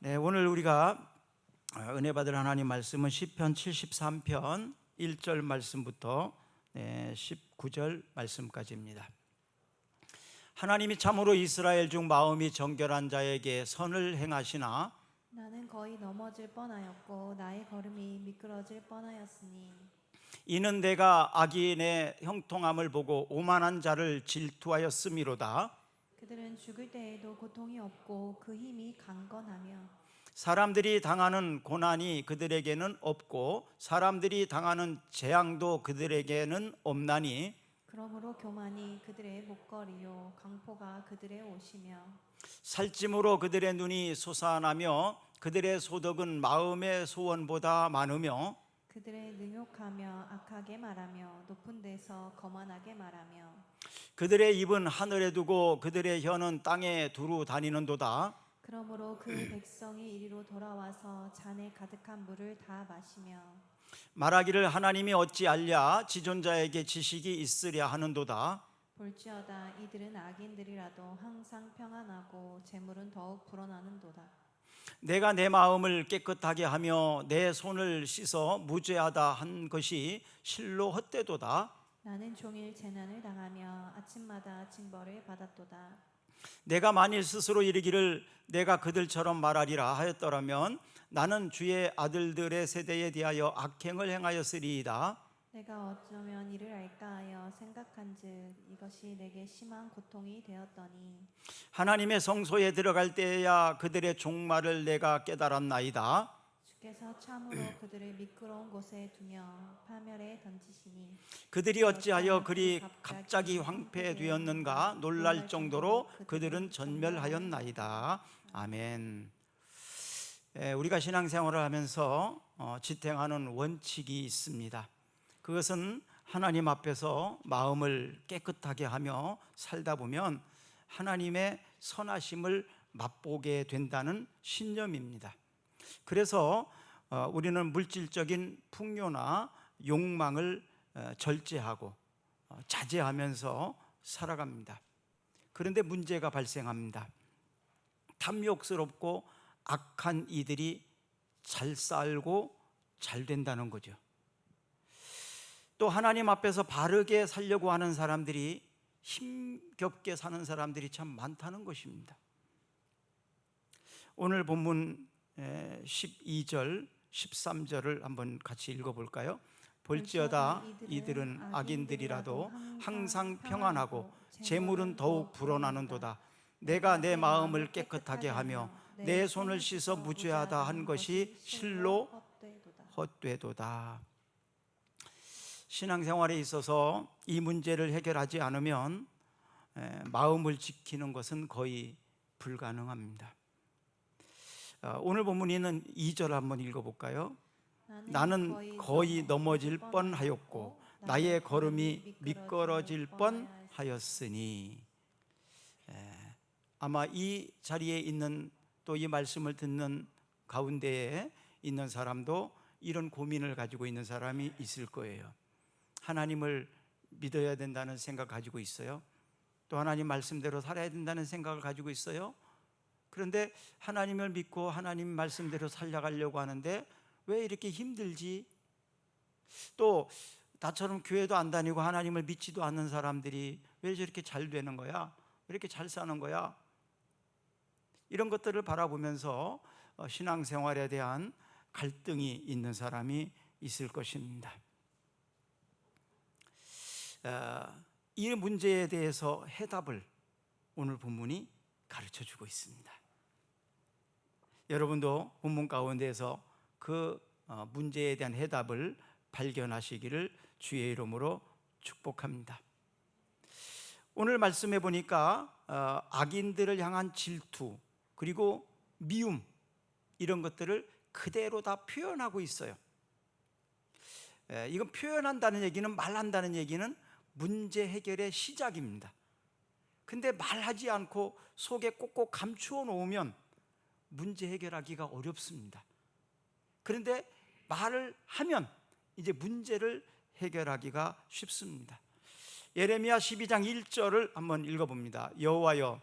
네, 오늘 우리가 은혜 받을 하나님 말씀은 시편 73편 1절 말씀부터 19절 말씀까지입니다. 하나님이 참으로 이스라엘 중 마음이 정결한 자에게 선을 행하시나 나는 거의 넘어질 뻔하였고 나의 걸음이 미끄러질 뻔하였으니 이는 내가 악인의 형통함을 보고 오만한 자를 질투하였음이로다. 그들은 죽을 때에도 고통이 없고 그 힘이 강건하며 사람들이 당하는 고난이 그들에게는 없고 사람들이 당하는 재앙도 그들에게는 없나니 그러므로 교만이 그들의 목걸이요 강포가 그들의 옷이며 살찜으로 그들의 눈이 솟아나며 그들의 소득은 마음의 소원보다 많으며 그들의 능욕하며 악하게 말하며 높은 데서 거만하게 말하며 그들의 입은 하늘에 두고 그들의 혀는 땅에 두루 다니는도다. 그러므로 그 백성이 이리로 돌아와서 잔에 가득한 물을 다 마시며 말하기를 하나님이 어찌 알랴 지존자에게 지식이 있으랴 하는도다. 볼지어다 이들은 악인들이라도 항상 평안하고 재물은 더욱 불어나는도다. 내가 내 마음을 깨끗하게 하며 내 손을 씻어 무죄하다 한 것이 실로 헛되도다. 나는 종일 재난을 당하며 아침마다 징벌을 받았도다. 내가 만일 스스로 이르기를 내가 그들처럼 말하리라 하였더라면 나는 주의 아들들의 세대에 대하여 악행을 행하였으리이다. 내가 어쩌면 이를 알까 하여 생각한즉 이것이 내게 심한 고통이 되었더니 하나님의 성소에 들어갈 때야 그들의 종말을 내가 깨달았나이다. 주께서 참으로 그들을 미끄러운 곳에 두며 파멸에 던지시니 그들이 어찌하여 그리 갑자기 황폐되었는가 놀랄 정도로 그들은 전멸하였나이다. 아멘. 우리가 신앙생활을 하면서 지탱하는 원칙이 있습니다. 그것은 하나님 앞에서 마음을 깨끗하게 하며 살다 보면 하나님의 선하심을 맛보게 된다는 신념입니다. 그래서 우리는 물질적인 풍요나 욕망을 절제하고 자제하면서 살아갑니다. 그런데 문제가 발생합니다. 탐욕스럽고 악한 이들이 잘 살고 잘 된다는 거죠. 또 하나님 앞에서 바르게 살려고 하는 사람들이 힘겹게 사는 사람들이 참 많다는 것입니다. 오늘 본문 12절, 13절을 한번 같이 읽어볼까요? 볼지어다 이들은 악인들이라도 항상 평안하고 재물은 더욱 불어나는도다. 내가 내 마음을 깨끗하게 하며 내 손을 씻어 무죄하다 한 것이 실로 헛되도다. 신앙생활에 있어서 이 문제를 해결하지 않으면 마음을 지키는 것은 거의 불가능합니다. 오늘 본문에 있는 2절 한번 읽어볼까요? 나는 거의 넘어질 뻔하였고 나의 걸음이 미끄러질 뻔하였으니. 아마 이 자리에 있는 또 이 말씀을 듣는 가운데에 있는 사람도 이런 고민을 가지고 있는 사람이 있을 거예요. 하나님을 믿어야 된다는 생각 가지고 있어요. 또 하나님 말씀대로 살아야 된다는 생각을 가지고 있어요. 그런데 하나님을 믿고 하나님 말씀대로 살아가려고 하는데 왜 이렇게 힘들지? 또 나처럼 교회도 안 다니고 하나님을 믿지도 않는 사람들이 왜 저렇게 잘 되는 거야? 왜 이렇게 잘 사는 거야? 이런 것들을 바라보면서 신앙생활에 대한 갈등이 있는 사람이 있을 것입니다. 이 문제에 대해서 해답을 오늘 본문이 가르쳐주고 있습니다. 여러분도 본문 가운데에서 그 문제에 대한 해답을 발견하시기를 주의 이름으로 축복합니다. 오늘 말씀해 보니까 악인들을 향한 질투 그리고 미움 이런 것들을 그대로 다 표현하고 있어요. 이건 표현한다는 얘기는 말한다는 얘기는 문제 해결의 시작입니다. 근데 말하지 않고 속에 꼭꼭 감추어 놓으면 문제 해결하기가 어렵습니다. 그런데 말을 하면 이제 문제를 해결하기가 쉽습니다. 예레미야 12장 1절을 한번 읽어봅니다. 여호와여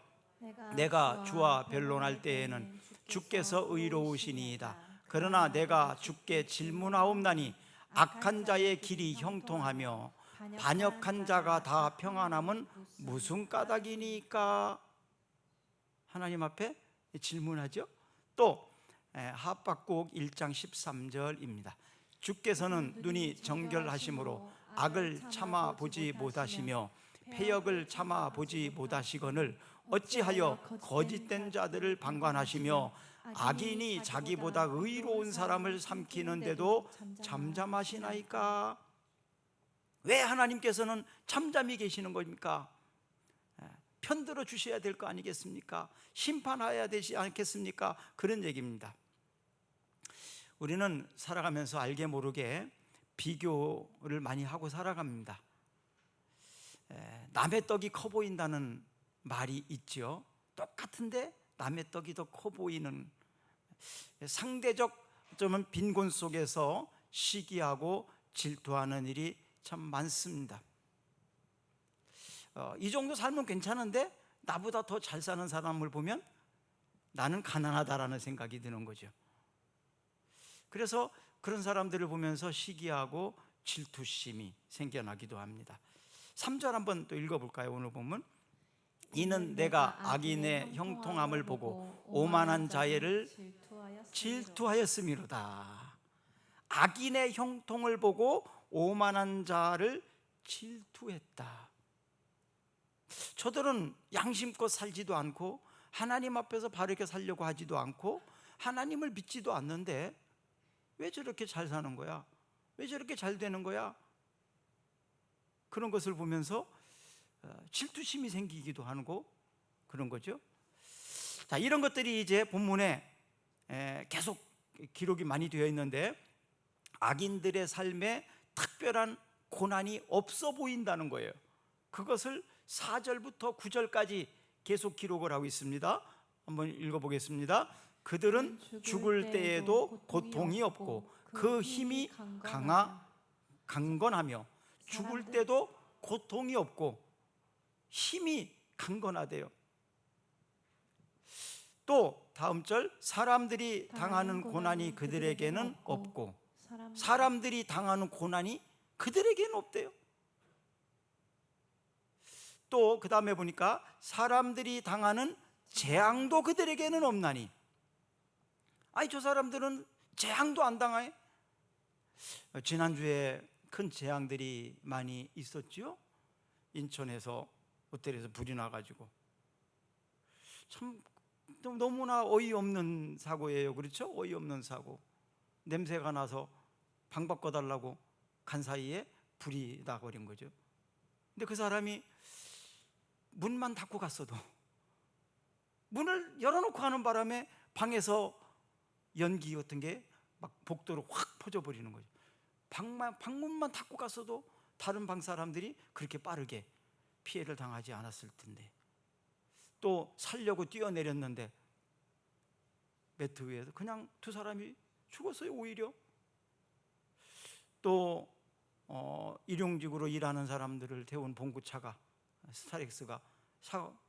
내가 주와 변론할 때에는 주께서 의로우시니이다. 그러나 내가 주께 질문하옵나니 악한 자의 길이 형통하며 반역한 자가 다 평안함은 무슨 까닭이니까? 하나님 앞에 질문하죠. 또 하박국 1장 13절입니다. 주께서는 눈이 정결하심으로 악을 참아 보지 못하시며 패역을 참아 보지 못하시거늘 어찌하여 거짓된 자들을 방관하시며 악인이 자기보다 의로운 사람을 삼키는데도 잠잠하시나이까? 왜 하나님께서는 잠잠히 계시는 겁니까? 편들어 주셔야 될 거 아니겠습니까? 심판해야 되지 않겠습니까? 그런 얘기입니다. 우리는 살아가면서 알게 모르게 비교를 많이 하고 살아갑니다. 남의 떡이 커 보인다는 말이 있죠. 똑같은데 남의 떡이 더 커 보이는, 상대적 좀 빈곤 속에서 시기하고 질투하는 일이 참 많습니다. 이 정도 살면 괜찮은데 나보다 더 잘 사는 사람을 보면 나는 가난하다라는 생각이 드는 거죠. 그래서 그런 사람들을 보면서 시기하고 질투심이 생겨나기도 합니다. 3절 한번 또 읽어볼까요? 오늘 보면 이는 내가 악인의 형통함을 보고 오만한 자를 질투하였음이로다. 악인의 형통을 보고 오만한 자를 질투했다. 저들은 양심껏 살지도 않고 하나님 앞에서 바르게 살려고 하지도 않고 하나님을 믿지도 않는데 왜 저렇게 잘 사는 거야? 왜 저렇게 잘 되는 거야? 그런 것을 보면서 질투심이 생기기도 하고 그런 거죠. 자, 이런 것들이 이제 본문에 계속 기록이 많이 되어 있는데 악인들의 삶에 특별한 고난이 없어 보인다는 거예요. 그것을 4절부터 9절까지 계속 기록을 하고 있습니다. 한번 읽어보겠습니다. 그들은 죽을 때에도 고통이 없고 그 힘이 강건하며, 죽을 때도 고통이 없고 힘이 강건하대요. 또 다음 절, 사람들이 당하는 고난이 그들에게는 없고 사람들이 당하는 고난이 그들에게는 없대요. 또 그 다음에 보니까 사람들이 당하는 재앙도 그들에게는 없나니, 아니 저 사람들은 재앙도 안 당해? 지난주에 큰 재앙들이 많이 있었죠. 인천에서 호텔에서 불이 나가지고 참 너무나 어이없는 사고예요. 그렇죠? 어이없는 사고. 냄새가 나서 방 바꿔달라고 간 사이에 불이 나버린 거죠. 근데 그 사람이 문만 닫고 갔어도, 문을 열어놓고 가는 바람에 방에서 연기 같은 게 막 복도로 확 퍼져버리는 거죠. 방문만 닫고 갔어도 다른 방 사람들이 그렇게 빠르게 피해를 당하지 않았을 텐데, 또 살려고 뛰어내렸는데 매트 위에서 그냥 두 사람이 죽었어요. 오히려 또 일용직으로 일하는 사람들을 태운 봉구차가, 스타렉스가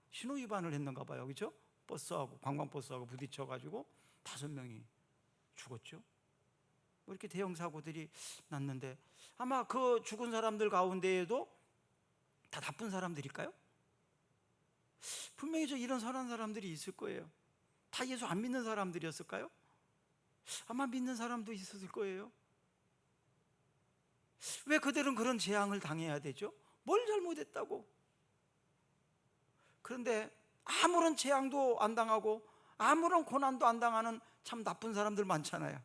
신호 위반을 했는가 봐요. 그렇죠? 버스하고, 관광버스하고 부딪혀가지고 5명이 죽었죠. 뭐 이렇게 대형 사고들이 났는데 아마 그 죽은 사람들 가운데에도 다 나쁜 사람들일까요? 분명히 이런 선한 사람들이 있을 거예요. 다 예수 안 믿는 사람들이었을까요? 아마 믿는 사람도 있었을 거예요. 왜 그들은 그런 재앙을 당해야 되죠? 뭘 잘못했다고? 그런데 아무런 재앙도 안 당하고 아무런 고난도 안 당하는 참 나쁜 사람들 많잖아요.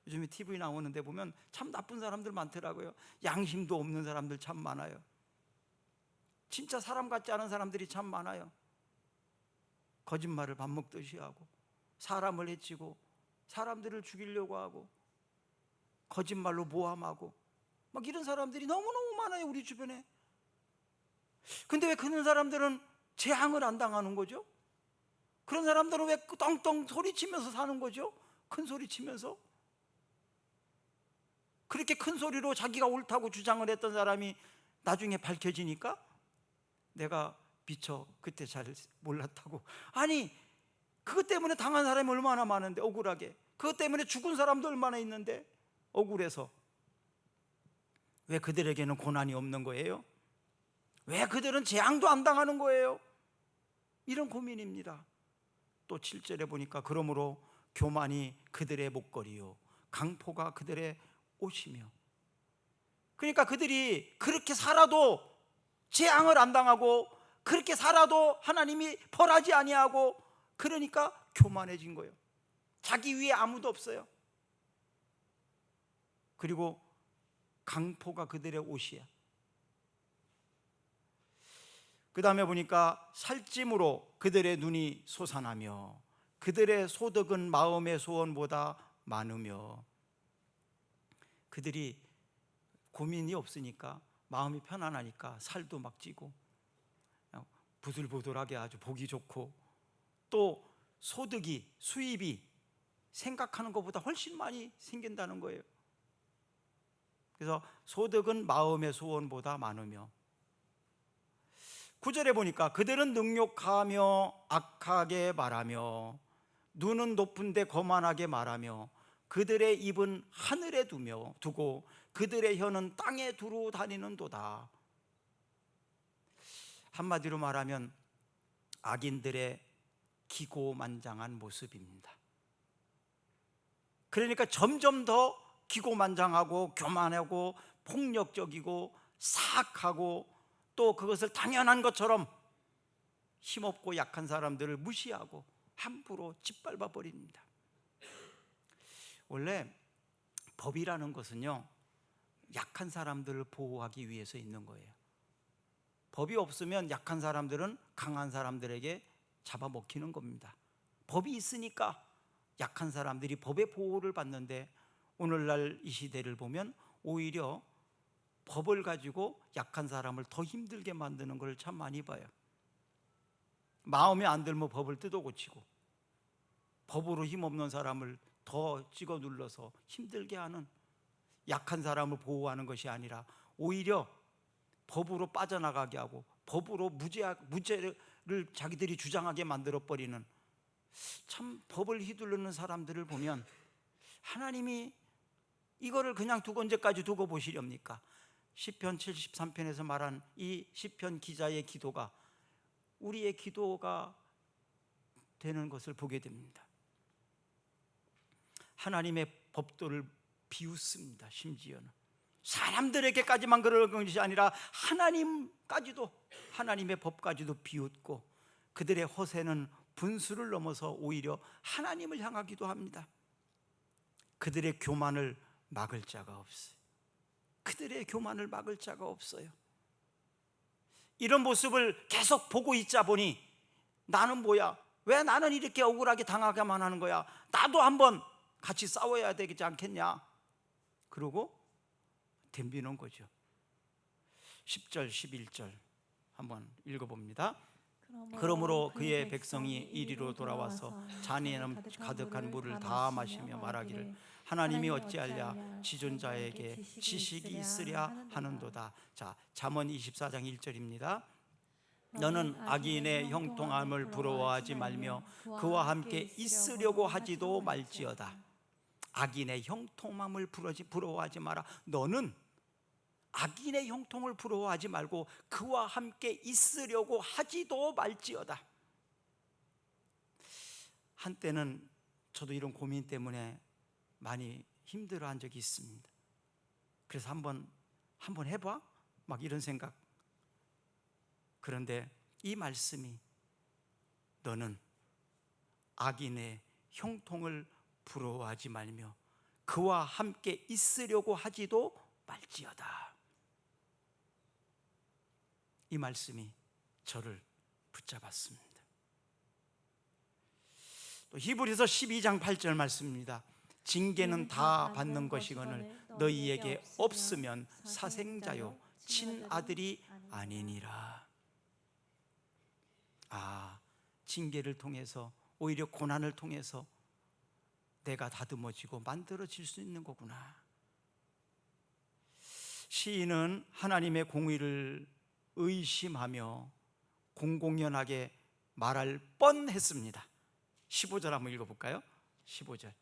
요즘에 TV 나오는데 보면 참 나쁜 사람들 많더라고요. 양심도 없는 사람들 참 많아요. 진짜 사람 같지 않은 사람들이 참 많아요. 거짓말을 밥 먹듯이 하고, 사람을 해치고, 사람들을 죽이려고 하고, 거짓말로 모함하고, 막 이런 사람들이 너무너무 많아요, 우리 주변에. 근데 왜 그런 사람들은 재앙을 안 당하는 거죠? 그런 사람들은 왜 떵떵 소리치면서 사는 거죠? 큰 소리 치면서. 그렇게 큰 소리로 자기가 옳다고 주장을 했던 사람이 나중에 밝혀지니까 내가 미처 그때 잘 몰랐다고. 아니, 그것 때문에 당한 사람이 얼마나 많은데, 억울하게. 그것 때문에 죽은 사람도 얼마나 있는데, 억울해서. 왜 그들에게는 고난이 없는 거예요? 왜 그들은 재앙도 안 당하는 거예요? 이런 고민입니다. 또 7절에 보니까 그러므로 교만이 그들의 목걸이요 강포가 그들의 옷이며. 그러니까 그들이 그렇게 살아도 재앙을 안 당하고, 그렇게 살아도 하나님이 벌하지 아니하고, 그러니까 교만해진 거예요. 자기 위에 아무도 없어요. 그리고 강포가 그들의 옷이야. 그 다음에 보니까 살찜으로 그들의 눈이 솟아나며 그들의 소득은 마음의 소원보다 많으며. 그들이 고민이 없으니까, 마음이 편안하니까 살도 막 찌고 부들부들하게 아주 보기 좋고, 또 소득이, 수입이 생각하는 것보다 훨씬 많이 생긴다는 거예요. 그래서 소득은 마음의 소원보다 많으며. 9절에 보니까 그들은 능욕하며 악하게 말하며 눈은 높은데 거만하게 말하며 그들의 입은 하늘에 두고 그들의 혀는 땅에 두루 다니는도다. 한마디로 말하면 악인들의 기고만장한 모습입니다. 그러니까 점점 더 기고만장하고 교만하고 폭력적이고 사악하고, 또 그것을 당연한 것처럼 힘없고 약한 사람들을 무시하고 함부로 짓밟아 버립니다. 원래 법이라는 것은요, 약한 사람들을 보호하기 위해서 있는 거예요. 법이 없으면 약한 사람들은 강한 사람들에게 잡아먹히는 겁니다. 법이 있으니까 약한 사람들이 법의 보호를 받는데, 오늘날 이 시대를 보면 오히려 법을 가지고 약한 사람을 더 힘들게 만드는 걸 참 많이 봐요. 마음에 안 들면 법을 뜯어 고치고, 법으로 힘없는 사람을 더 찍어 눌러서 힘들게 하는, 약한 사람을 보호하는 것이 아니라 오히려 법으로 빠져나가게 하고 법으로 무죄를 자기들이 주장하게 만들어버리는, 참 법을 휘두르는 사람들을 보면 하나님이 이거를 그냥 언제까지 두고 보시렵니까? 시편 73편에서 말한 이 시편 기자의 기도가 우리의 기도가 되는 것을 보게 됩니다. 하나님의 법도를 비웃습니다. 심지어는 사람들에게까지만 그런 것이 아니라 하나님까지도, 하나님의 법까지도 비웃고, 그들의 허세는 분수를 넘어서 오히려 하나님을 향하기도 합니다. 그들의 교만을 막을 자가 없어요. 그들의 교만을 막을 자가 없어요. 이런 모습을 계속 보고 있자 보니, 나는 뭐야? 왜 나는 이렇게 억울하게 당하게만 하는 거야? 나도 한번 같이 싸워야 되지 않겠냐? 그러고 덤비는 거죠. 10절 11절 한번 읽어봅니다. 그러므로 그의 백성이 이리로 돌아와서 잔에는 가득한 물을 다 마시며 말하기를 하나님이 어찌하랴 지존자에게 지식이 있으랴 하는도다. 자, 잠언 24장 1절입니다. 너는 악인의 형통함을 부러워하지 말며 그와 함께 있으려고 하지도 말지어다. 악인의 형통함을 부러워하지 마라. 너는 악인의 형통을 부러워하지 말고 그와 함께 있으려고 하지도 말지어다. 한때는 저도 이런 고민 때문에 많이 힘들어한 적이 있습니다. 그래서 한번 해봐? 막 이런 생각. 그런데 이 말씀이 너는 악인의 형통을 부러워하지 말며 그와 함께 있으려고 하지도 말지어다. 이 말씀이 저를 붙잡았습니다. 또 히브리서 12장 8절 말씀입니다. 징계는 다 받는 것이거늘 너희에게 없으면 사생자요 친아들이 아니니라. 징계를 통해서, 오히려 고난을 통해서 내가 다듬어지고 만들어질 수 있는 거구나. 시인은 하나님의 공의를 의심하며 공공연하게 말할 뻔했습니다. 15절 한번 읽어볼까요? 15절.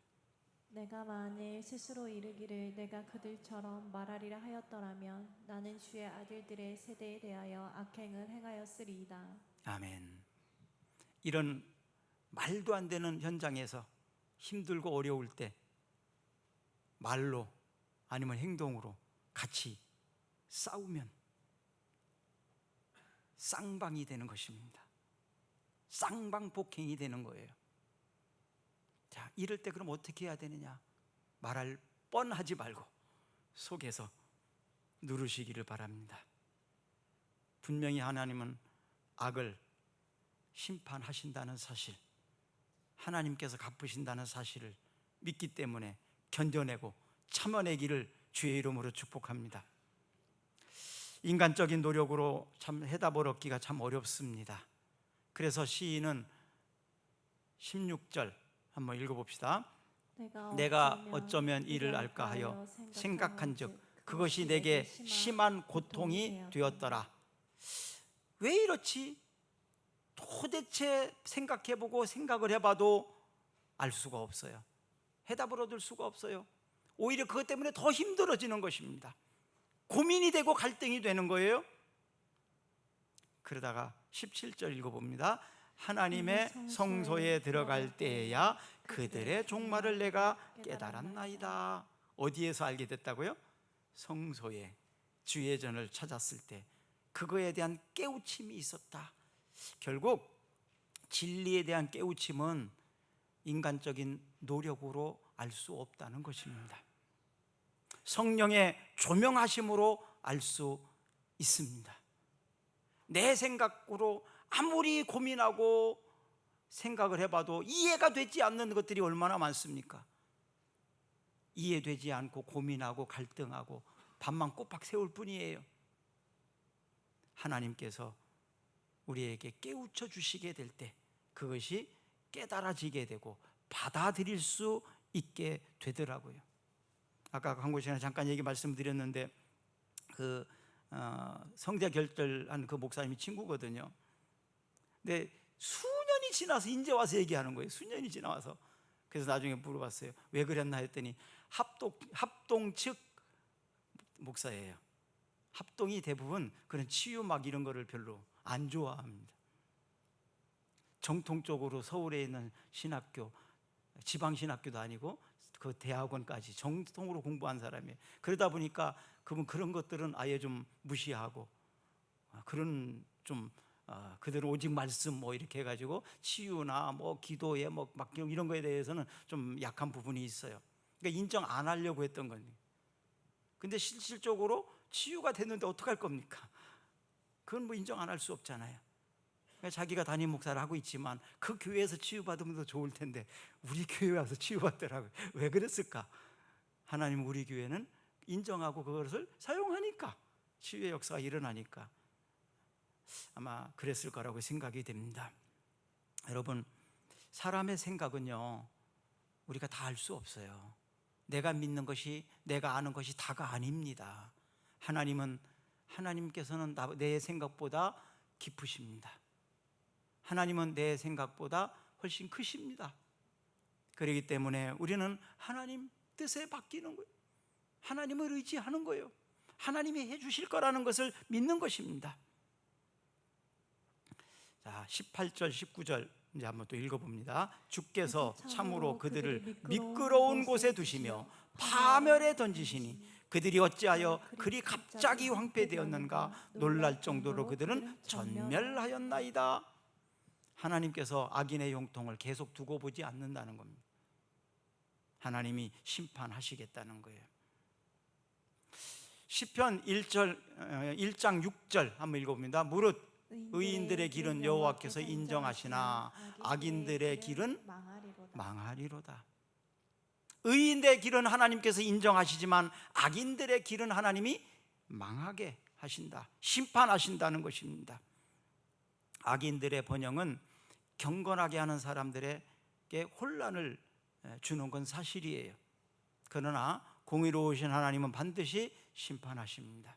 내가 만일 스스로 이르기를 내가 그들처럼 말하리라 하였더라면 나는 주의 아들들의 세대에 대하여 악행을 행하였으리이다. 아멘. 이런 말도 안 되는 현장에서 힘들고 어려울 때 말로 아니면 행동으로 같이 싸우면 쌍방이 되는 것입니다. 쌍방폭행이 되는 거예요. 자, 이럴 때 그럼 어떻게 해야 되느냐? 말할 뻔하지 말고 속에서 누르시기를 바랍니다. 분명히 하나님은 악을 심판하신다는 사실, 하나님께서 갚으신다는 사실을 믿기 때문에 견뎌내고 참아내기를 주의 이름으로 축복합니다. 인간적인 노력으로 참 해답을 얻기가 참 어렵습니다. 그래서 시인은 16절 한번 읽어봅시다. 내가 어쩌면 이를 알까 하여 생각한즉 그것이 내게 심한 고통이 되었더라. 왜 이렇지? 도대체 생각해보고 생각을 해봐도 알 수가 없어요. 해답을 얻을 수가 없어요. 오히려 그것 때문에 더 힘들어지는 것입니다. 고민이 되고 갈등이 되는 거예요. 그러다가 17절 읽어봅니다. 하나님의 성소에 들어갈 때에야 그들의 종말을 내가 깨달았나이다. 어디에서 알게 됐다고요? 성소에 주의 전을 찾았을 때 그거에 대한 깨우침이 있었다. 결국 진리에 대한 깨우침은 인간적인 노력으로 알 수 없다는 것입니다. 성령의 조명하심으로 알 수 있습니다. 내 생각으로 아무리 고민하고 생각을 해봐도 이해가 되지 않는 것들이 얼마나 많습니까? 이해되지 않고 고민하고 갈등하고 밤만 꼬박 세울 뿐이에요. 하나님께서 우리에게 깨우쳐 주시게 될 때 그것이 깨달아지게 되고 받아들일 수 있게 되더라고요. 아까 광고 시간에 잠깐 말씀드렸는데 성자 결절한 그 목사님이 친구거든요. 근데 수년이 지나서 이제 와서 얘기하는 거예요. 수년이 지나와서. 그래서 나중에 물어봤어요. 왜 그랬나 했더니 합동 측 목사예요. 합동이 대부분 그런 치유 막 이런 거를 별로 안 좋아합니다. 정통적으로 서울에 있는 신학교, 지방신학교도 아니고 그 대학원까지 정통으로 공부한 사람이에요. 그러다 보니까 그분 그런 것들은 아예 좀 무시하고 그런 좀 그들은 오직 말씀 뭐 이렇게 해가지고 치유나 뭐 기도에 뭐 막 이런 거에 대해서는 좀 약한 부분이 있어요. 그러니까 인정 안 하려고 했던 겁니다. 근데 실질적으로 치유가 됐는데 어떡할 겁니까? 그건 뭐 인정 안 할 수 없잖아요. 자기가 담임 목사를 하고 있지만 그 교회에서 치유받으면 더 좋을 텐데 우리 교회에 와서 치유받더라고요. 왜 그랬을까? 하나님 우리 교회는 인정하고 그것을 사용하니까 치유의 역사가 일어나니까 아마 그랬을 거라고 생각이 됩니다. 여러분, 사람의 생각은요 우리가 다 알 수 없어요. 내가 믿는 것이, 내가 아는 것이 다가 아닙니다. 하나님께서는 내 생각보다 깊으십니다. 하나님은 내 생각보다 훨씬 크십니다. 그렇기 때문에 우리는 하나님 뜻에 맡기는 거예요. 하나님을 의지하는 거예요. 하나님이 해주실 거라는 것을 믿는 것입니다. 자, 18절 19절 이제 한번 또 읽어봅니다. 주께서 참으로 그들을 미끄러운 곳에 두시며 파멸에 던지시니 그들이 어찌하여 그리 갑자기 황폐되었는가 놀랄 정도로 그들은 전멸하였나이다. 하나님께서 악인의 형통을 계속 두고 보지 않는다는 겁니다. 하나님이 심판하시겠다는 거예요. 시편 1장 6절 한번 읽어봅니다. 무릇 의인들의 길은 여호와께서 인정하시나 악인들의 길은 망하리로다. 의인들의 길은 하나님께서 인정하시지만 악인들의 길은 하나님이 망하게 하신다, 심판하신다는 것입니다. 악인들의 번영은 경건하게 하는 사람들에게 혼란을 주는 건 사실이에요. 그러나 공의로우신 하나님은 반드시 심판하십니다.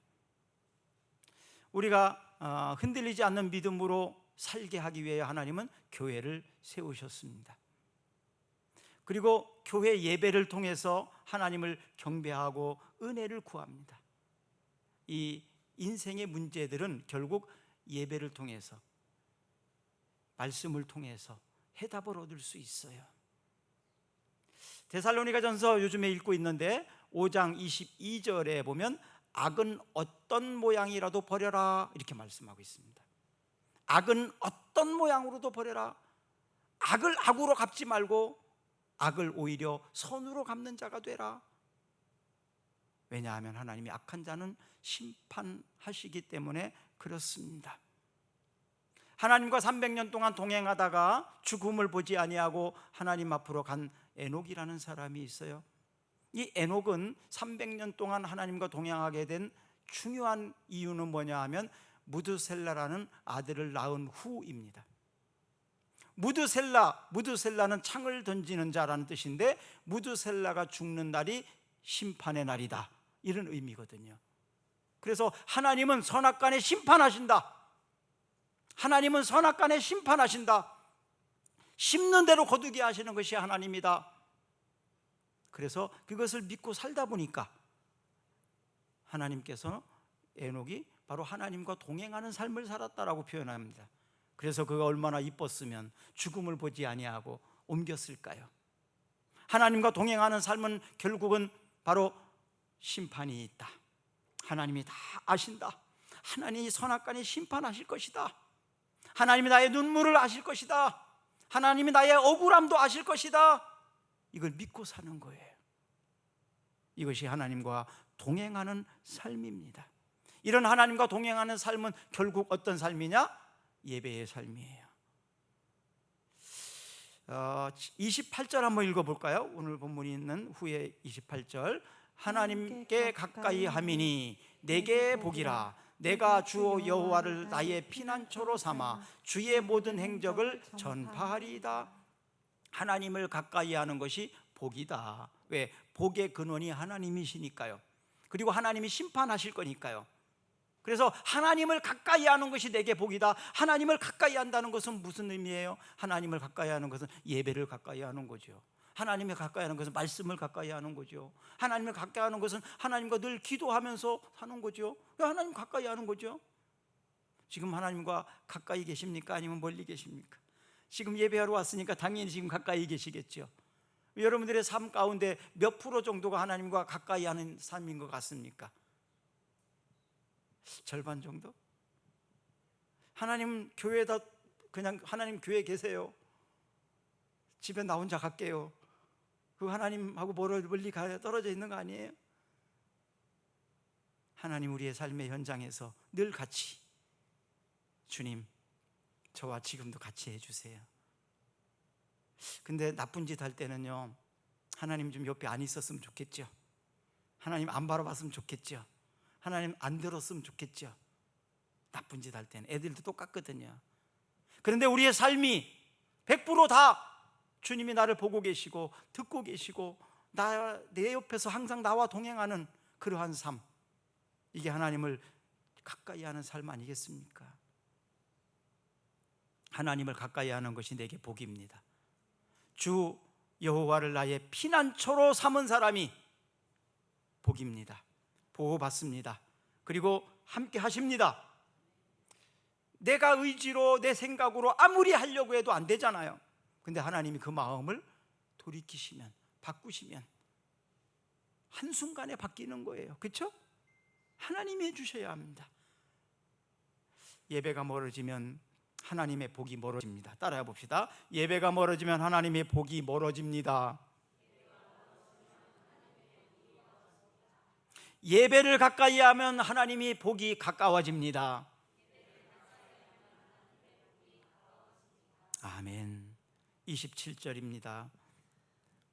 우리가 흔들리지 않는 믿음으로 살게 하기 위해 하나님은 교회를 세우셨습니다. 그리고 교회 예배를 통해서 하나님을 경배하고 은혜를 구합니다. 이 인생의 문제들은 결국 예배를 통해서, 말씀을 통해서 해답을 얻을 수 있어요. 데살로니가전서 요즘에 읽고 있는데 5장 22절에 보면 악은 어떤 모양이라도 버려라 이렇게 말씀하고 있습니다. 악은 어떤 모양으로도 버려라. 악을 악으로 갚지 말고 악을 오히려 선으로 갚는 자가 되라. 왜냐하면 하나님이 악한 자는 심판하시기 때문에 그렇습니다. 하나님과 300년 동안 동행하다가 죽음을 보지 아니하고 하나님 앞으로 간 에녹이라는 사람이 있어요. 이 에녹은 300년 동안 하나님과 동행하게 된 중요한 이유는 뭐냐 하면 무드셀라라는 아들을 낳은 후입니다. 무드셀라는 창을 던지는 자라는 뜻인데, 무드셀라가 죽는 날이 심판의 날이다, 이런 의미거든요. 그래서 하나님은 선악간에 심판하신다. 하나님은 선악간에 심판하신다. 심는 대로 거두게 하시는 것이 하나님이다. 그래서 그것을 믿고 살다 보니까 하나님께서 에녹이 바로 하나님과 동행하는 삶을 살았다라고 표현합니다. 그래서 그가 얼마나 이뻤으면 죽음을 보지 아니하고 옮겼을까요? 하나님과 동행하는 삶은 결국은 바로 심판이 있다. 하나님이 다 아신다. 하나님이 선악간에 심판하실 것이다. 하나님이 나의 눈물을 아실 것이다. 하나님이 나의 억울함도 아실 것이다. 이걸 믿고 사는 거예요. 이것이 하나님과 동행하는 삶입니다. 이런 하나님과 동행하는 삶은 결국 어떤 삶이냐? 예배의 삶이에요. 28절 한번 읽어볼까요? 오늘 본문이 있는 후에 28절. 하나님께 가까이 하미니 내게 복이라. 내가 주 여호와를 나의 피난처로 삼아 주의 모든 행적을 전파하리이다. 하나님을 가까이 하는 것이 복이다. 왜? 복의 근원이 하나님이시니까요. 그리고 하나님이 심판하실 거니까요. 그래서 하나님을 가까이 하는 것이 내게 복이다. 하나님을 가까이 한다는 것은 무슨 의미예요? 하나님을 가까이 하는 것은 예배를 가까이 하는 거죠. 하나님을 가까이 하는 것은 말씀을 가까이 하는 거죠. 하나님을 가까이 하는 것은 하나님과 늘 기도하면서 사는 거죠. 하나님 가까이 하는 거죠. 지금 하나님과 가까이 계십니까? 아니면 멀리 계십니까? 지금 예배하러 왔으니까 당연히 지금 가까이 계시겠죠. 여러분들의 삶 가운데 몇 프로 정도가 하나님과 가까이 하는 삶인 것 같습니까? 절반 정도? 하나님 교회에다 그냥 하나님 교회에 계세요. 집에 나 혼자 갈게요. 그 하나님하고 멀리 가야 떨어져 있는 거 아니에요? 하나님 우리의 삶의 현장에서 늘 같이, 주님 저와 지금도 같이 해주세요. 근데 나쁜 짓 할 때는요, 하나님 좀 옆에 안 있었으면 좋겠죠. 하나님 안 바라봤으면 좋겠죠. 하나님 안 들었으면 좋겠죠. 나쁜 짓 할 때는 애들도 똑같거든요. 그런데 우리의 삶이 100% 주님이 나를 보고 계시고 듣고 계시고 내 옆에서 항상 나와 동행하는 그러한 삶, 이게 하나님을 가까이 하는 삶 아니겠습니까? 하나님을 가까이 하는 것이 내게 복입니다. 주 여호와를 나의 피난처로 삼은 사람이 복입니다. 보호받습니다. 그리고 함께 하십니다. 내가 의지로 내 생각으로 아무리 하려고 해도 안 되잖아요. 근데 하나님이 그 마음을 돌이키시면, 바꾸시면 한순간에 바뀌는 거예요. 그렇죠? 하나님이 해주셔야 합니다. 예배가 멀어지면 하나님의 복이 멀어집니다. 따라해 봅시다. 예배가 멀어지면 하나님의 복이 멀어집니다. 예배를 가까이 하면 하나님이 복이 가까워집니다. 아멘. 27절입니다.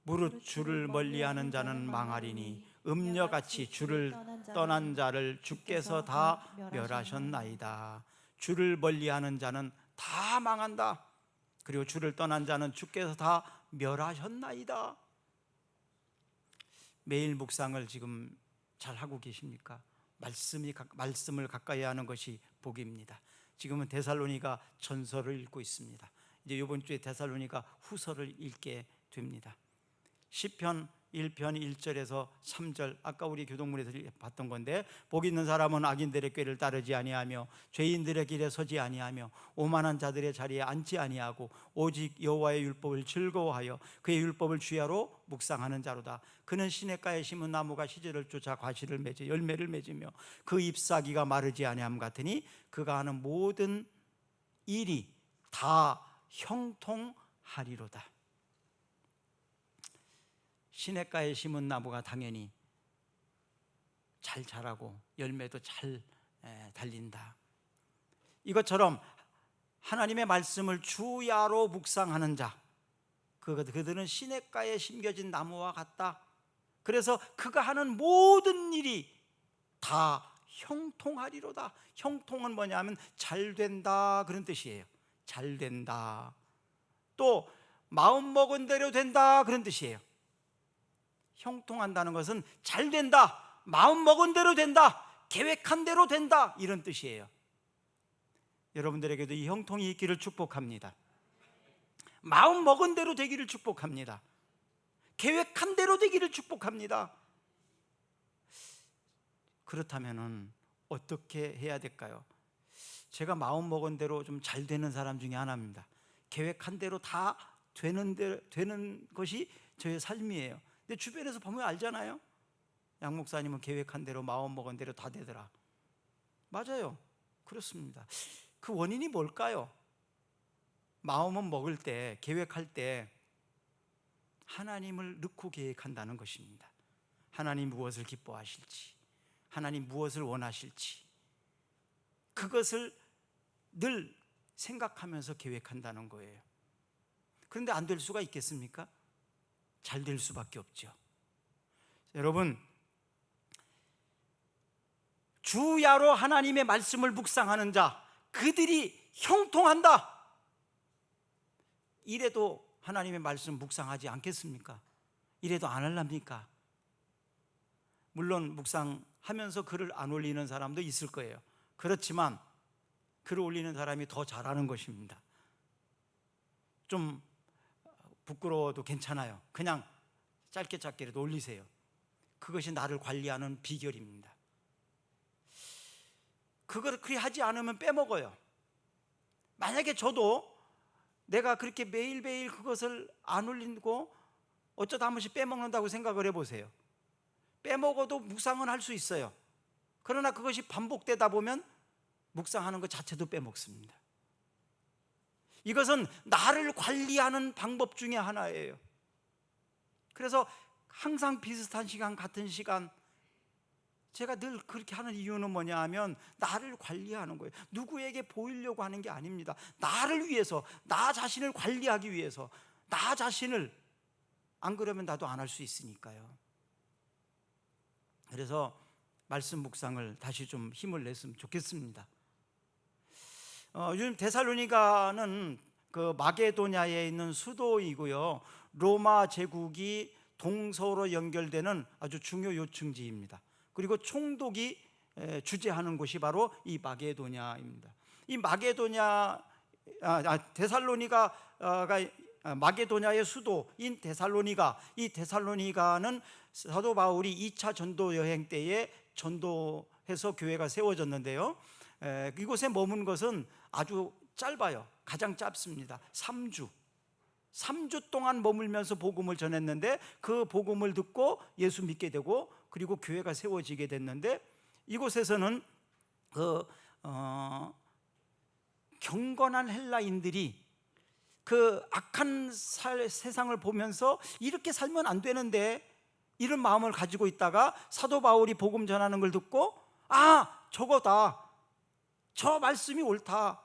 무릇 주를 멀리하는 자는 망하리니 음녀같이 주를 떠난 자를 주께서 다 멸하셨나이다. 주를 멀리하는 자는 다 망한다. 그리고 주를 떠난 자는 주께서 다 멸하셨나이다. 매일 묵상을 지금 잘 하고 계십니까? 말씀을 가까이 하는 것이 복입니다. 지금은 데살로니가 전서를 읽고 있습니다. 이제 이번 주에 데살로니가 후서를 읽게 됩니다. 시편 1편 1절에서 3절, 아까 우리 교동문에서 봤던 건데, 복 있는 사람은 악인들의 꾀를 따르지 아니하며 죄인들의 길에 서지 아니하며 오만한 자들의 자리에 앉지 아니하고 오직 여호와의 율법을 즐거워하여 그의 율법을 주야로 묵상하는 자로다. 그는 시냇가에 심은 나무가 시절을 쫓아 과실을 맺어 열매를 맺으며 그 잎사귀가 마르지 아니함 같으니 그가 하는 모든 일이 다 형통하리로다. 시냇가에 심은 나무가 당연히 잘 자라고 열매도 잘 달린다. 이것처럼 하나님의 말씀을 주야로 묵상하는 자, 그들은 시냇가에 심겨진 나무와 같다. 그래서 그가 하는 모든 일이 다 형통하리로다. 형통은 뭐냐면 잘 된다, 그런 뜻이에요. 잘 된다. 또 마음 먹은 대로 된다, 그런 뜻이에요. 형통한다는 것은 잘 된다, 마음 먹은 대로 된다, 계획한 대로 된다, 이런 뜻이에요. 여러분들에게도 이 형통이 있기를 축복합니다. 마음 먹은 대로 되기를 축복합니다. 계획한 대로 되기를 축복합니다. 그렇다면 어떻게 해야 될까요? 제가 마음 먹은 대로 좀 잘 되는 사람 중에 하나입니다. 계획한 대로 다 되는 것이 저의 삶이에요. 근데 주변에서 보면 알잖아요. 양 목사님은 계획한 대로 마음 먹은 대로 다 되더라. 맞아요, 그렇습니다. 그 원인이 뭘까요? 마음은 먹을 때, 계획할 때 하나님을 넣고 계획한다는 것입니다. 하나님 무엇을 기뻐하실지, 하나님 무엇을 원하실지, 그것을 늘 생각하면서 계획한다는 거예요. 그런데 안 될 수가 있겠습니까? 잘 될 수밖에 없죠. 여러분, 주야로 하나님의 말씀을 묵상하는 자, 그들이 형통한다. 이래도 하나님의 말씀 묵상하지 않겠습니까? 이래도 안 할랍니까? 물론 묵상하면서 글을 안 올리는 사람도 있을 거예요. 그렇지만 글을 올리는 사람이 더 잘하는 것입니다. 좀 부끄러워도 괜찮아요. 그냥 짧게 짧게라도 올리세요. 그것이 나를 관리하는 비결입니다. 그걸 그렇게 하지 않으면 빼먹어요. 만약에 저도 내가 그렇게 매일매일 그것을 안 올리고 어쩌다 한 번씩 빼먹는다고 생각을 해보세요. 빼먹어도 묵상은 할 수 있어요. 그러나 그것이 반복되다 보면 묵상하는 것 자체도 빼먹습니다. 이것은 나를 관리하는 방법 중에 하나예요. 그래서 항상 비슷한 시간, 같은 시간, 제가 늘 그렇게 하는 이유는 뭐냐 하면 나를 관리하는 거예요. 누구에게 보이려고 하는 게 아닙니다. 나를 위해서, 나 자신을 관리하기 위해서, 나 자신을, 안 그러면 나도 안 할 수 있으니까요. 그래서 말씀 묵상을 다시 좀 힘을 냈으면 좋겠습니다. 요즘 데살로니가는 그 마게도냐에 있는 수도이고요, 로마 제국이 동서로 연결되는 아주 중요 요충지입니다. 그리고 총독이 주재하는 곳이 바로 이 마게도냐입니다. 이 데살로니가가 마게도냐의 수도인 데살로니가, 이 데살로니가는 사도 바울이 2차 전도 여행 때에 전도해서 교회가 세워졌는데요, 이곳에 머문 것은 아주 짧아요. 가장 짧습니다. 3주 동안 머물면서 복음을 전했는데, 그 복음을 듣고 예수 믿게 되고 그리고 교회가 세워지게 됐는데, 이곳에서는 경건한 헬라인들이 그 악한 세상을 보면서 이렇게 살면 안 되는데 이런 마음을 가지고 있다가 사도 바울이 복음 전하는 걸 듣고, 아, 저거다, 저 말씀이 옳다,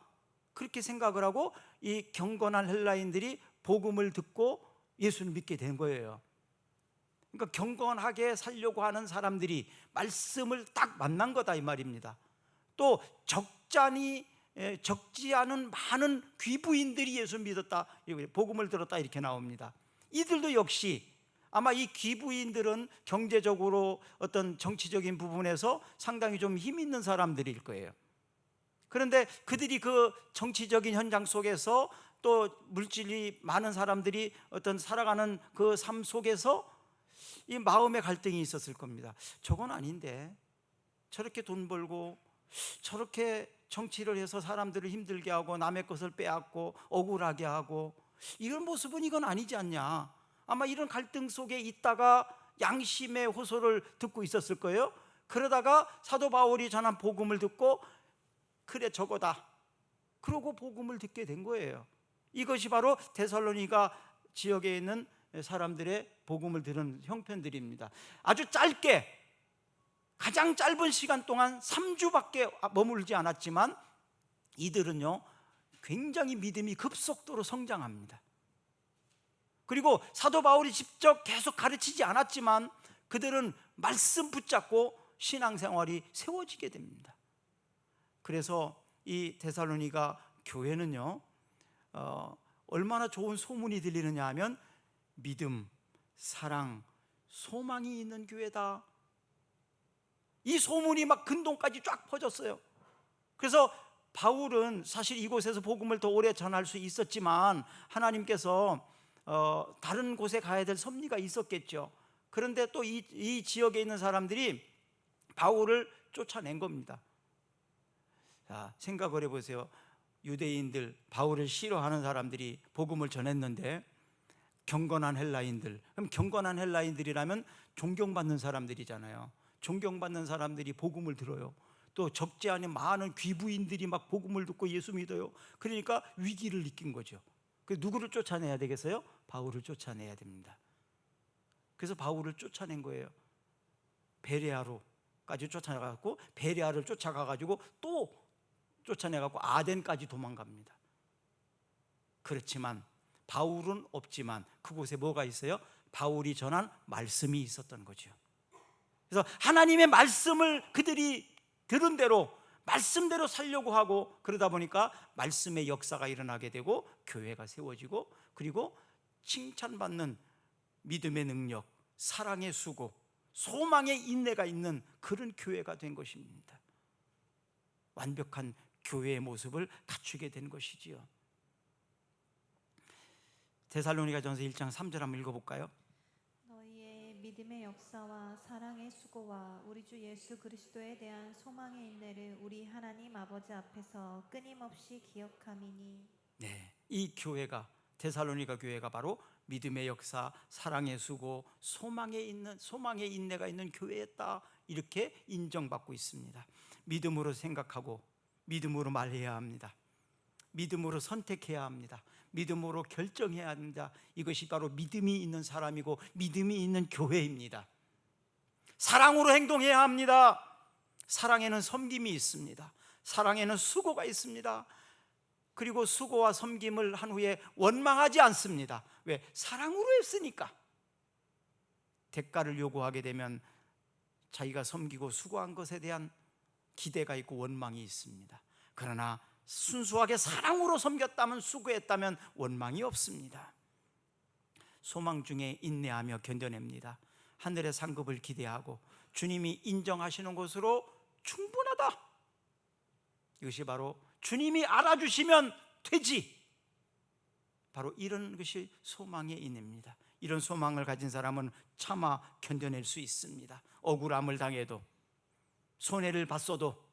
그렇게 생각을 하고 이 경건한 헬라인들이 복음을 듣고 예수를 믿게 된 거예요. 그러니까 경건하게 살려고 하는 사람들이 말씀을 딱 만난 거다, 이 말입니다. 또 적지 않은 많은 귀부인들이 예수 믿었다, 복음을 들었다, 이렇게 나옵니다. 이들도 역시 아마 이 귀부인들은 경제적으로 어떤 정치적인 부분에서 상당히 좀 힘 있는 사람들일 거예요. 그런데 그들이 그 정치적인 현장 속에서 또 물질이 많은 사람들이 어떤 살아가는 그 삶 속에서 이 마음의 갈등이 있었을 겁니다. 저건 아닌데, 저렇게 돈 벌고 저렇게 정치를 해서 사람들을 힘들게 하고 남의 것을 빼앗고 억울하게 하고, 이런 모습은 이건 아니지 않냐. 아마 이런 갈등 속에 있다가 양심의 호소를 듣고 있었을 거예요. 그러다가 사도 바울이 전한 복음을 듣고, 그래 저거다, 그러고 복음을 듣게 된 거예요. 이것이 바로 데살로니가 지역에 있는 사람들의 복음을 들은 형편들입니다. 아주 짧게, 가장 짧은 시간 동안 3주밖에 머물지 않았지만 이들은요 굉장히 믿음이 급속도로 성장합니다. 그리고 사도 바울이 직접 계속 가르치지 않았지만 그들은 말씀 붙잡고 신앙생활이 세워지게 됩니다. 그래서 이 데살로니가 교회는요 얼마나 좋은 소문이 들리느냐 하면, 믿음, 사랑, 소망이 있는 교회다, 이 소문이 막 근동까지 쫙 퍼졌어요. 그래서 바울은 사실 이곳에서 복음을 더 오래 전할 수 있었지만 하나님께서 다른 곳에 가야 될 섭리가 있었겠죠. 그런데 또 이 지역에 있는 사람들이 바울을 쫓아낸 겁니다. 자, 생각을 해보세요. 유대인들, 바울을 싫어하는 사람들이 복음을 전했는데 경건한 헬라인들, 그럼 경건한 헬라인들이라면 존경받는 사람들이잖아요. 존경받는 사람들이 복음을 들어요. 또 적지 않은 많은 귀부인들이 막 복음을 듣고 예수 믿어요. 그러니까 위기를 느낀 거죠. 그래서 누구를 쫓아내야 되겠어요? 바울을 쫓아내야 됩니다. 그래서 바울을 쫓아낸 거예요. 베레아로까지 쫓아가고, 베레아를 쫓아가가지고 또 쫓아내갖고 아덴까지 도망갑니다. 그렇지만 바울은 없지만 그곳에 뭐가 있어요? 바울이 전한 말씀이 있었던 거죠. 그래서 하나님의 말씀을 그들이 들은 대로 말씀대로 살려고 하고, 그러다 보니까 말씀의 역사가 일어나게 되고 교회가 세워지고, 그리고 칭찬받는 믿음의 능력, 사랑의 수고, 소망의 인내가 있는 그런 교회가 된 것입니다. 완벽한 교회의 모습을 갖추게 된 것이지요. 데살로니가전서 1장 3절 한번 읽어볼까요? 너희의 믿음의 역사와 사랑의 수고와 우리 주 예수 그리스도에 대한 소망의 인내를 우리 하나님 아버지 앞에서 끊임없이 기억함이니. 네, 이 교회가, 데살로니가 교회가 바로 믿음의 역사, 사랑의 수고, 소망의 인내가 있는 교회였다, 이렇게 인정받고 있습니다. 믿음으로 생각하고 믿음으로 말해야 합니다. 믿음으로 선택해야 합니다. 믿음으로 결정해야 합니다. 이것이 바로 믿음이 있는 사람이고 믿음이 있는 교회입니다. 사랑으로 행동해야 합니다. 사랑에는 섬김이 있습니다. 사랑에는 수고가 있습니다. 그리고 수고와 섬김을 한 후에 원망하지 않습니다. 왜? 사랑으로 했으니까. 대가를 요구하게 되면 자기가 섬기고 수고한 것에 대한 기대가 있고 원망이 있습니다. 그러나 순수하게 사랑으로 섬겼다면, 수고했다면 원망이 없습니다. 소망 중에 인내하며 견뎌냅니다. 하늘의 상급을 기대하고 주님이 인정하시는 것으로 충분하다. 이것이 바로 주님이 알아주시면 되지, 바로 이런 것이 소망의 인내입니다. 이런 소망을 가진 사람은 참아 견뎌낼 수 있습니다. 억울함을 당해도, 손해를 봤어도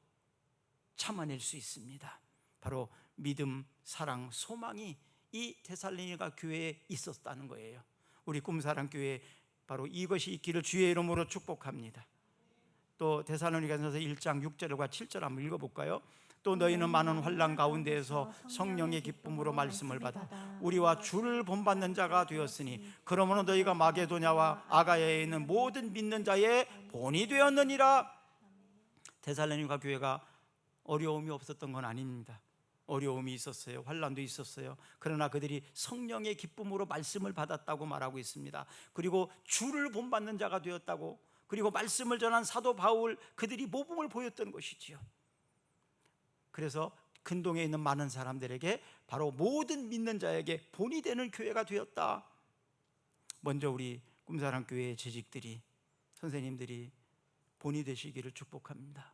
참아낼 수 있습니다. 바로 믿음, 사랑, 소망이 이 데살로니가 교회에 있었다는 거예요. 우리 꿈사랑교회에 바로 이것이 있기를 주의 이름으로 축복합니다. 또 데살로니가전서 1장 6절과 7절 한번 읽어볼까요? 또 너희는 많은 환난 가운데에서 성령의 기쁨으로 말씀을 받아 우리와 주를 본받는 자가 되었으니, 그러므로 너희가 마게도냐와 아가야에 있는 모든 믿는 자의 본이 되었느니라. 데살로니가 교회가 어려움이 없었던 건 아닙니다. 어려움이 있었어요. 환난도 있었어요. 그러나 그들이 성령의 기쁨으로 말씀을 받았다고 말하고 있습니다. 그리고 주를 본받는 자가 되었다고, 그리고 말씀을 전한 사도 바울, 그들이 모범을 보였던 것이지요. 그래서 근동에 있는 많은 사람들에게, 바로 모든 믿는 자에게 본이 되는 교회가 되었다. 먼저 우리 꿈사랑교회의 재직들이, 선생님들이 본이 되시기를 축복합니다.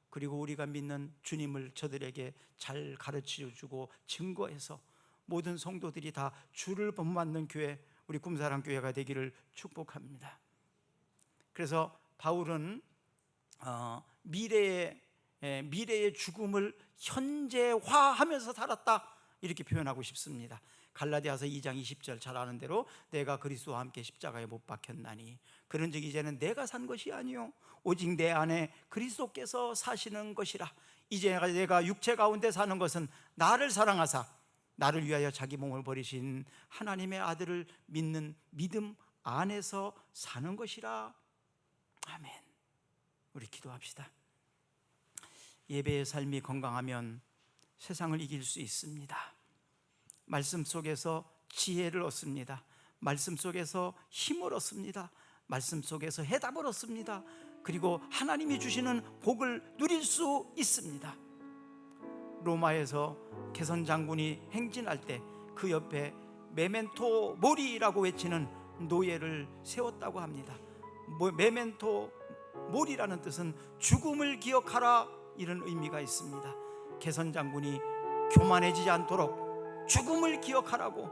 그리고 우리가 믿는 주님을 저들에게 잘 가르쳐주고 증거해서 모든 성도들이 다 주를 본받는 교회, 우리 꿈사랑 교회가 되기를 축복합니다. 그래서 바울은 미래의 죽음을 현재화하면서 살았다, 이렇게 표현하고 싶습니다. 갈라디아서 2장 20절 잘 아는 대로 내가 그리스도와 함께 십자가에 못 박혔나니 그런즉 이제는 내가 산 것이 아니요 오직 내 안에 그리스도께서 사시는 것이라. 이제 내가 육체 가운데 사는 것은 나를 사랑하사 나를 위하여 자기 몸을 버리신 하나님의 아들을 믿는 믿음 안에서 사는 것이라. 아멘. 우리 기도합시다. 예배의 삶이 건강하면 세상을 이길 수 있습니다. 말씀 속에서 지혜를 얻습니다. 말씀 속에서 힘을 얻습니다. 말씀 속에서 해답을 얻습니다. 그리고 하나님이 주시는 복을 누릴 수 있습니다. 로마에서 개선 장군이 행진할 때 그 옆에 메멘토 모리라고 외치는 노예를 세웠다고 합니다. 메멘토 모리라는 뜻은 죽음을 기억하라, 이런 의미가 있습니다. 개선 장군이 교만해지지 않도록 죽음을 기억하라고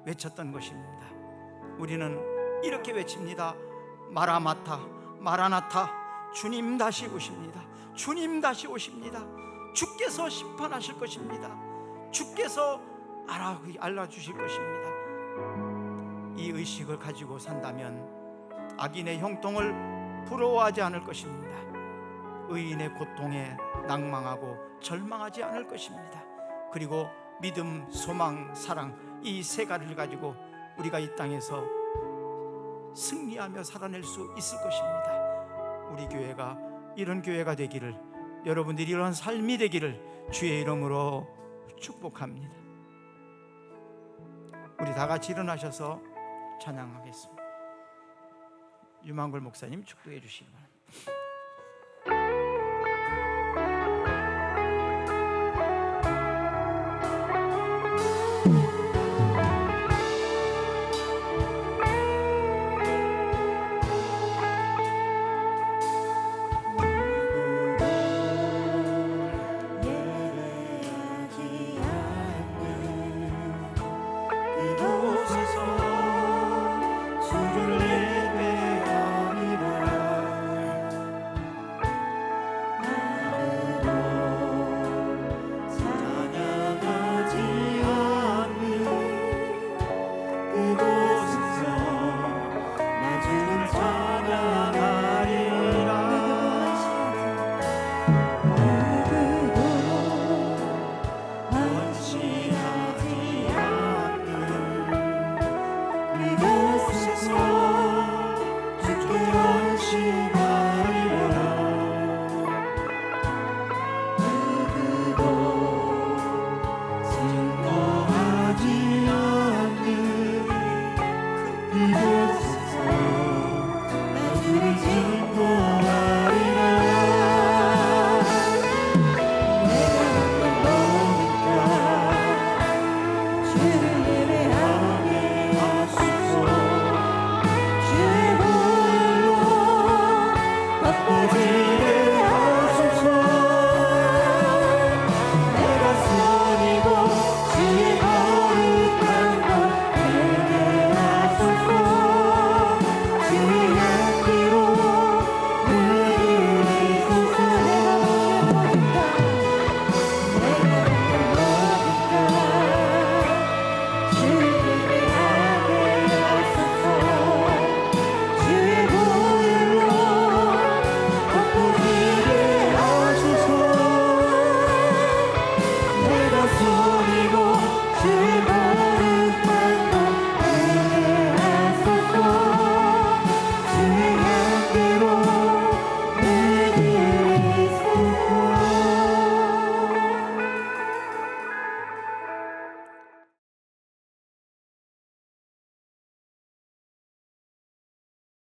외쳤던 것입니다. 우리는 이렇게 외칩니다. 마라마타, 마라나타, 주님 다시 오십니다. 주님 다시 오십니다. 주께서 심판하실 것입니다. 주께서 알아주실 것입니다. 이 의식을 가지고 산다면 악인의 형통을 부러워하지 않을 것입니다. 의인의 고통에 낭망하고 절망하지 않을 것입니다. 그리고 믿음, 소망, 사랑, 이 세 가지를 가지고 우리가 이 땅에서 승리하며 살아낼 수 있을 것입니다. 우리 교회가 이런 교회가 되기를, 여러분들이 이런 삶이 되기를 주의 이름으로 축복합니다. 우리 다 같이 일어나셔서 찬양하겠습니다. 유만골 목사님 축도해 주시기 바랍니다. 그곳에서